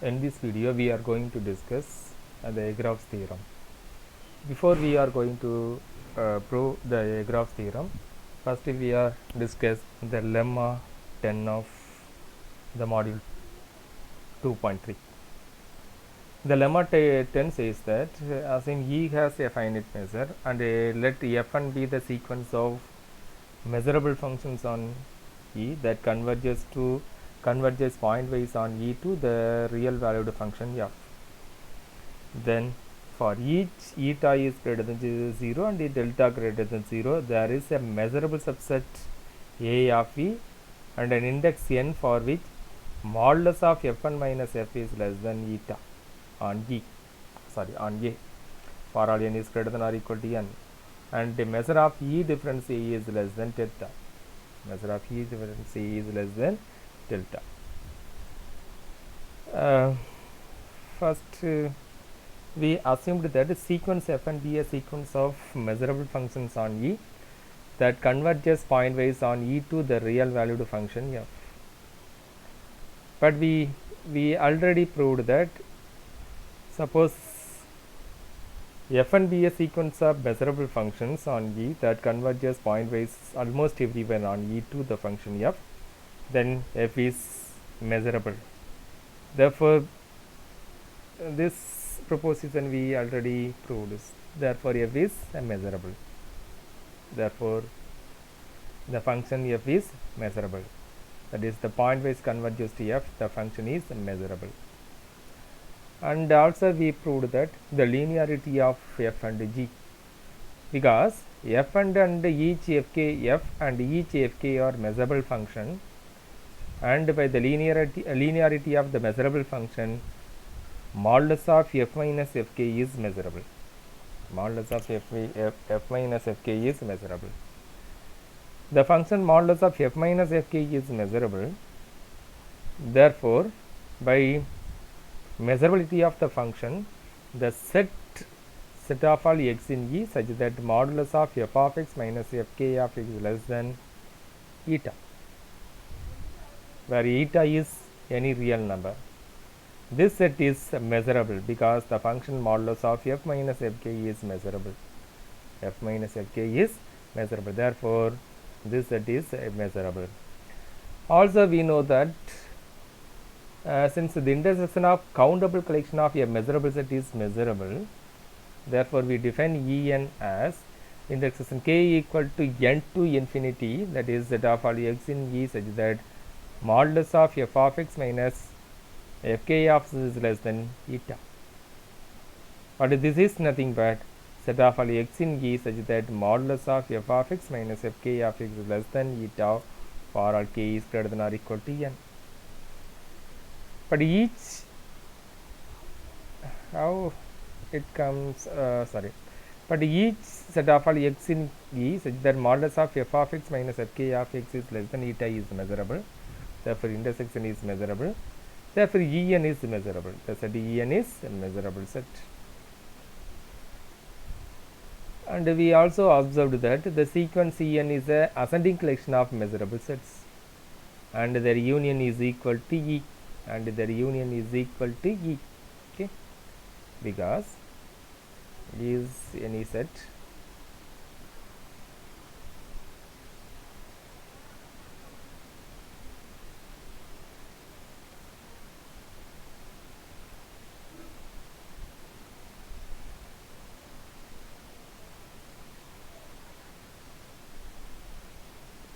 In this video we are going to discuss the Agraph's theorem. Before we are going to prove the Agraph's theorem, first we are discuss the lemma 10 of the module 2.3. The lemma 10 says that assume E has a finite measure and let Fn be the sequence of measurable functions on E that converges pointwise on E to the real valued function f. Then for each eta is greater than 0 and delta greater than 0, there is a measurable subset A of E and an index n for which modulus of Fn minus f is less than eta on A for all n is greater than or equal to n, and the measure of E difference A is less than delta. Measure of E difference A is less than delta. First we assumed that sequence Fn be a sequence of measurable functions on E that converges pointwise on E to the real valued function f. But we already proved that suppose Fn be a sequence of measurable functions on E that converges pointwise almost everywhere on E to the function f, then f is measurable. Therefore, this proposition we already proved. Therefore, f is measurable. Therefore, the function f is measurable. That is, the pointwise converges to f, the function is measurable. And also we proved that the linearity of f and g, because f and each f and each fk are measurable function, and by the linearity of the measurable function, modulus of f minus fk is measurable. Modulus of f minus fk is measurable. The function modulus of f minus fk is measurable. Therefore, by measurability of the function, the set of all x in E such that modulus of f of x minus fk of x is less than eta, where eta is any real number. This set is measurable because the function modulus of f minus fk is measurable. F minus fk is measurable. Therefore, this set is measurable. Also, we know that since the intersection of countable collection of a measurable set is measurable, therefore we define En as intersection k equal to n to infinity, that is set of all x in E such that modulus of f of x minus fk of x is less than eta. But this is nothing but set of all x in E such that modulus of f of x minus fk of x is less than eta for all k is greater than or equal to n. But each how it comes but each set of all x in E such that modulus of f of x minus fk of x is less than eta is measurable. Therefore, intersection is measurable. Therefore, En is measurable. The set En is a measurable set. And we also observed that the sequence En is a ascending collection of measurable sets, and their union is equal to E, okay, because is any set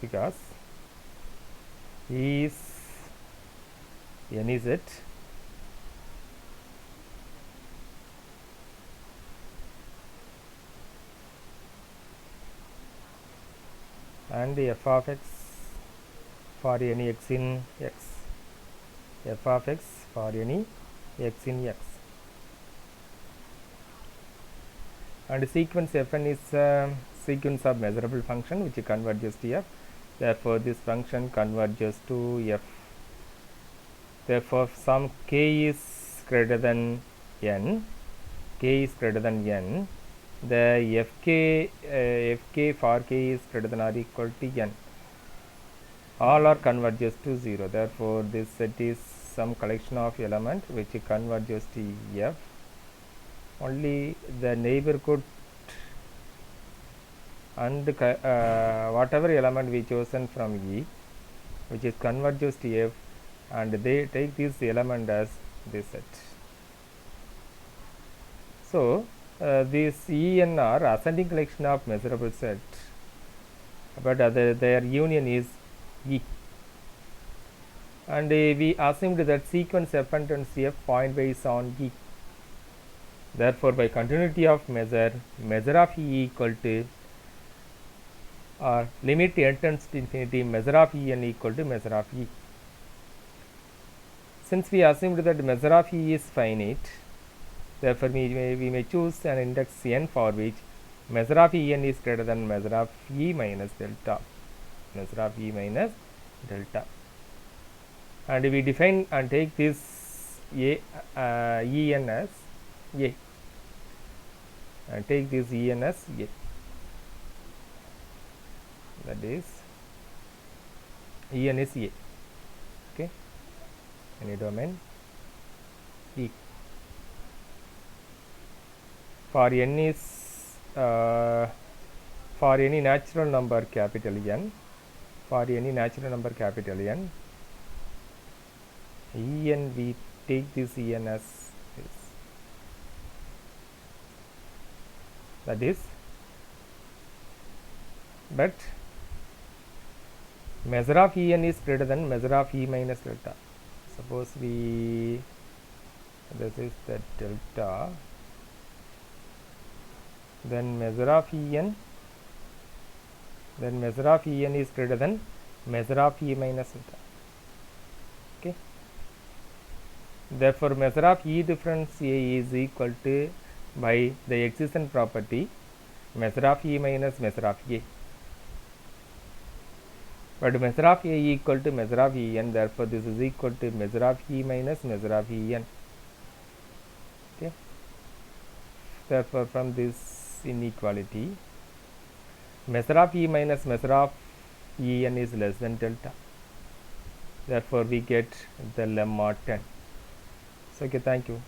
because is any set and f of x for any x in x, f of x for any x in x, and sequence Fn is a sequence of measurable function which converges to f. Therefore, this function converges to f. Therefore, some k is greater than n, the fk for k is greater than or equal to n, all are converges to 0. Therefore, this set is some collection of element which converges to F. Only the neighborhood and whatever element we chosen from E which is converges to F, and they take this element as this set. So these En are ascending collection of measurable set, but their union is E, and we assumed that sequence F and F pointwise on E. Therefore, by continuity of measure of E equal to limit n tends to infinity, measure of En equal to measure of E. Since we assumed that measure of E is finite, therefore we may choose an index n for which measure of En is greater than measure of E minus delta, measure of E minus delta, and we define and take this En as A, and take this En as A, that is En is A, okay, any domain E. For n is for any natural number capital N, for any natural number capital N, En, we take this En as this, that is, but measure of En is greater than measure of E minus delta. Suppose we, this is the delta, then measure of En, then measure of En is greater than measure of E minus delta, okay. Therefore, measure of E difference A is equal to, by the existent property, measure of E minus measure of A, but measure of A equal to measure of En, therefore this is equal to measure of E minus measure of En, okay. Therefore, from this inequality, measure of E minus measure of En is less than delta, therefore we get the lemma 10. So, okay, thank you.